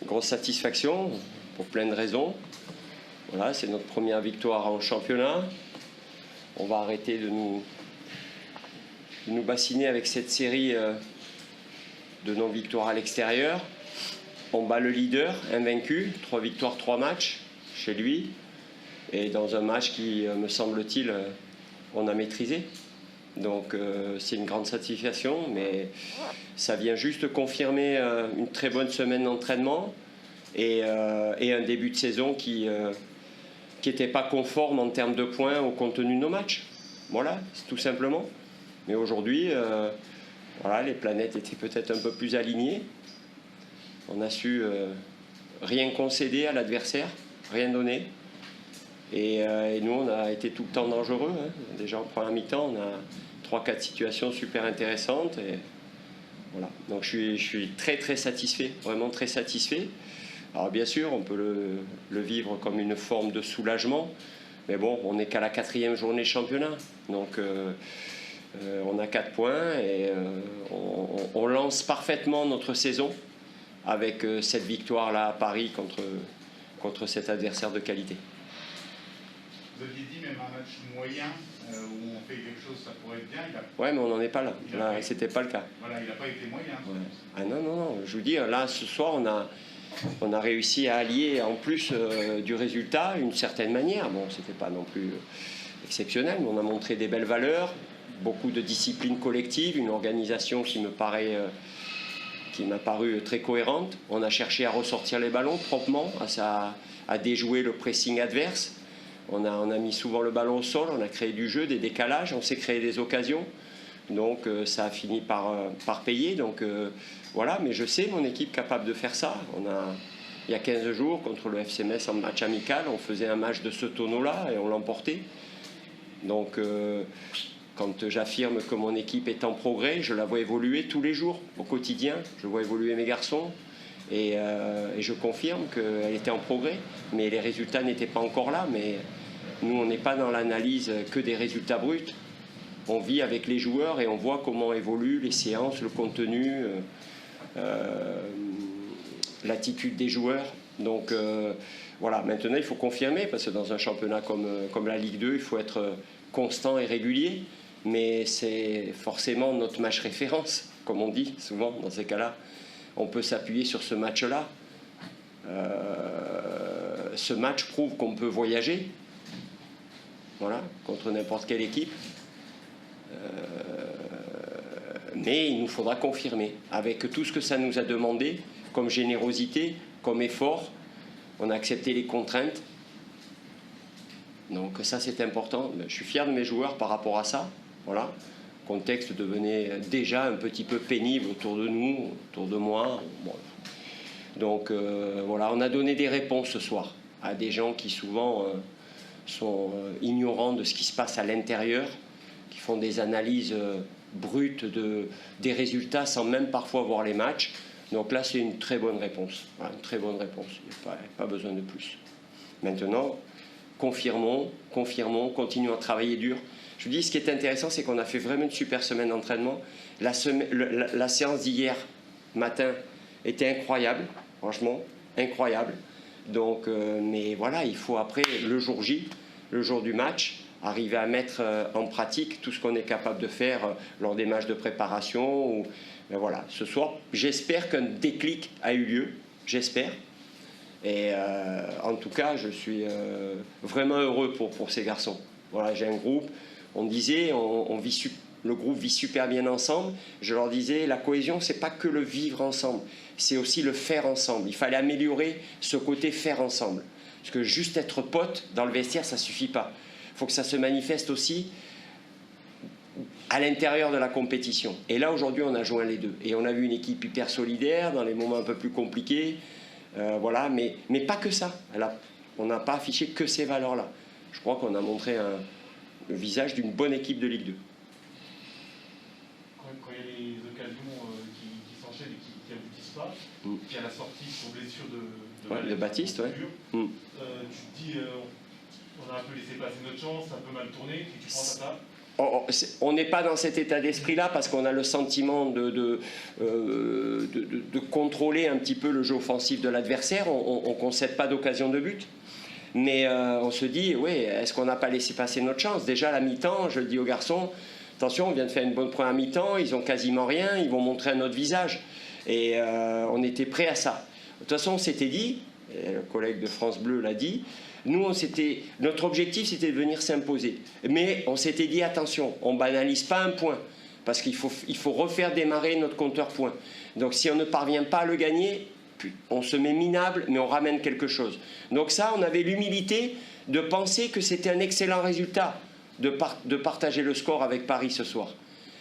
grosse satisfaction pour plein de raisons. Voilà, c'est notre première victoire en championnat. On va arrêter de nous bassiner avec cette série de non-victoires à l'extérieur. On bat le leader, invaincu, 3 victoires, 3 matchs chez lui. Et dans un match qui, me semble-t-il, on a maîtrisé. Donc c'est une grande satisfaction, mais ça vient juste confirmer une très bonne semaine d'entraînement et un début de saison qui n'était pas conforme en termes de points au contenu de nos matchs. Voilà, c'est tout simplement. Mais aujourd'hui, voilà, les planètes étaient peut-être un peu plus alignées. On a su rien concéder à l'adversaire, rien donner. Et nous, on a été tout le temps dangereux. Hein. Déjà en première mi-temps, on a 3-4 situations super intéressantes. Et voilà. Donc je suis très très satisfait, vraiment très satisfait. Alors bien sûr, on peut le vivre comme une forme de soulagement. Mais bon, on n'est qu'à la 4e journée de championnat. Donc on a 4 points et on lance parfaitement notre saison avec cette victoire-là à Paris contre cet adversaire de qualité. Vous aviez dit même un match moyen où on fait quelque chose, ça pourrait être bien. Ouais, mais on n'en est pas là. Là, c'était pas le cas. Voilà, il n'a pas été moyen. Ouais. Ah non, non, non. Je vous dis, là, ce soir, on a réussi à allier, en plus du résultat, une certaine manière. Bon, c'était pas non plus exceptionnel, mais on a montré des belles valeurs, beaucoup de discipline collective, une organisation qui m'a paru très cohérente. On a cherché à ressortir les ballons proprement, à déjouer le pressing adverse. On a mis souvent le ballon au sol, on a créé du jeu, des décalages, on s'est créé des occasions. Donc ça a fini par payer. Donc voilà, mais je sais mon équipe capable de faire ça. Il y a 15 jours, contre le FC Metz en match amical, on faisait un match de ce tonneau-là et on l'emportait. Donc quand j'affirme que mon équipe est en progrès, je la vois évoluer tous les jours, au quotidien. Je vois évoluer mes garçons. Et je confirme qu'elle était en progrès, mais les résultats n'étaient pas encore là. Mais nous, on n'est pas dans l'analyse que des résultats bruts. On vit avec les joueurs et on voit comment évoluent les séances, le contenu, l'attitude des joueurs. Donc voilà, maintenant il faut confirmer, parce que dans un championnat comme la Ligue 2, il faut être constant et régulier. Mais c'est forcément notre match référence, comme on dit souvent dans ces cas-là. On peut s'appuyer sur ce match-là. Ce match prouve qu'on peut voyager, voilà, contre n'importe quelle équipe. Mais il nous faudra confirmer. Avec tout ce que ça nous a demandé, comme générosité, comme effort, on a accepté les contraintes. Donc ça, c'est important. Je suis fier de mes joueurs par rapport à ça. Voilà. Le contexte devenait déjà un petit peu pénible autour de nous, autour de moi. Bon. Donc voilà, on a donné des réponses ce soir à des gens qui souvent sont ignorants de ce qui se passe à l'intérieur, qui font des analyses brutes des résultats sans même parfois voir les matchs. Donc là, c'est une très bonne réponse. Voilà, une très bonne réponse. Il n'y a pas besoin de plus. Maintenant, confirmons, continuons à travailler dur. Je vous dis, ce qui est intéressant, c'est qu'on a fait vraiment une super semaine d'entraînement. La séance d'hier matin était incroyable, franchement, incroyable. Donc, mais voilà, il faut après, le jour J, le jour du match, arriver à mettre en pratique tout ce qu'on est capable de faire lors des matchs de préparation. Ben voilà, ce soir, j'espère qu'un déclic a eu lieu, j'espère. Et en tout cas, je suis vraiment heureux pour ces garçons. Voilà, j'ai un groupe. On disait, le groupe vit super bien ensemble. Je leur disais, la cohésion, c'est pas que le vivre ensemble, c'est aussi le faire ensemble. Il fallait améliorer ce côté faire ensemble. Parce que juste être pote dans le vestiaire, ça suffit pas. Il faut que ça se manifeste aussi à l'intérieur de la compétition. Et là, aujourd'hui, on a joint les deux. Et on a vu une équipe hyper solidaire dans les moments un peu plus compliqués. Voilà, mais pas que ça. On n'a pas affiché que ces valeurs-là. Je crois qu'on a montré le visage d'une bonne équipe de Ligue 2. Quand il y a les occasions qui s'enchaînent et qui n'aboutissent pas, puis à la sortie pour blessure de Baptiste, ouais. Tu te dis, on a un peu laissé passer notre chance, un peu mal tourné, et tu prends ta table. On n'est pas dans cet état d'esprit-là parce qu'on a le sentiment de contrôler un petit peu le jeu offensif de l'adversaire. On ne concède pas d'occasion de but. Mais on se dit, oui, est-ce qu'on n'a pas laissé passer notre chance? Déjà à la mi-temps, je le dis aux garçons, attention, on vient de faire une bonne première mi-temps, ils n'ont quasiment rien, ils vont montrer un autre visage. Et on était prêts à ça. De toute façon, on s'était dit, et le collègue de France Bleu l'a dit, nous, notre objectif, c'était de venir s'imposer. Mais on s'était dit, attention, on ne banalise pas un point, parce qu'il faut refaire démarrer notre compteur points. Donc si on ne parvient pas à le gagner, on se met minable, mais on ramène quelque chose. Donc ça, on avait l'humilité de penser que c'était un excellent résultat de partager le score avec Paris ce soir.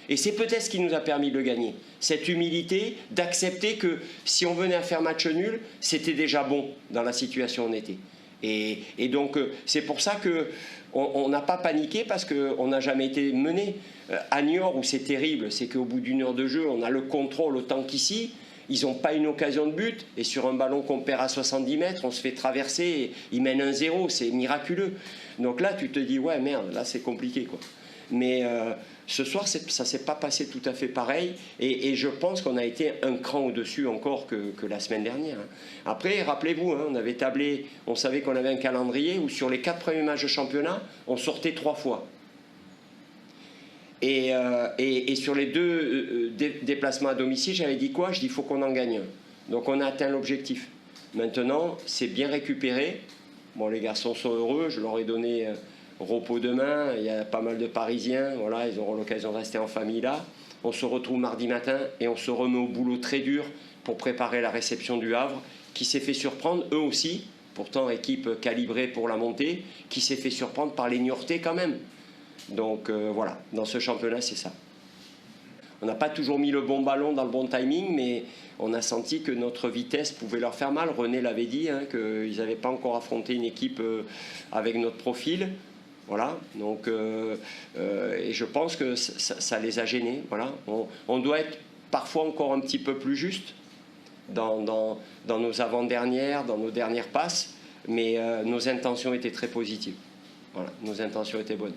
Et c'est peut-être ce qui nous a permis de le gagner. Cette humilité d'accepter que si on venait à faire match nul, c'était déjà bon dans la situation où on était. Et donc, c'est pour ça qu'on n'a pas paniqué parce qu'on n'a jamais été mené. À Niort, où c'est terrible, c'est qu'au bout d'une heure de jeu, on a le contrôle autant qu'ici. Ils n'ont pas une occasion de but. Et sur un ballon qu'on perd à 70 mètres, on se fait traverser. Et ils mènent 1-0. C'est miraculeux. Donc là, tu te dis, ouais, merde, là, c'est compliqué, quoi. Mais ce soir, ça ne s'est pas passé tout à fait pareil. Et je pense qu'on a été un cran au-dessus encore que la semaine dernière. Après, rappelez-vous, on avait tablé, on savait qu'on avait un calendrier où sur les 4 premiers matchs de championnat, on sortait 3 fois. Et sur les 2 déplacements à domicile, j'avais dit quoi? Je dis, il faut qu'on en gagne un. Donc on a atteint l'objectif. Maintenant, c'est bien récupéré. Bon, les garçons sont heureux, je leur ai donné repos demain, il y a pas mal de Parisiens, voilà, ils auront l'occasion de rester en famille là. On se retrouve mardi matin et on se remet au boulot très dur pour préparer la réception du Havre, qui s'est fait surprendre, eux aussi, pourtant équipe calibrée pour la montée, qui s'est fait surprendre par les Niortais quand même. Donc voilà, dans ce championnat, c'est ça. On n'a pas toujours mis le bon ballon dans le bon timing, mais on a senti que notre vitesse pouvait leur faire mal. René l'avait dit, qu'ils n'avaient pas encore affronté une équipe avec notre profil. Voilà, donc, et je pense que ça les a gênés. Voilà. On doit être parfois encore un petit peu plus juste dans nos avant-dernières, dans nos dernières passes, mais nos intentions étaient très positives. Voilà, nos intentions étaient bonnes.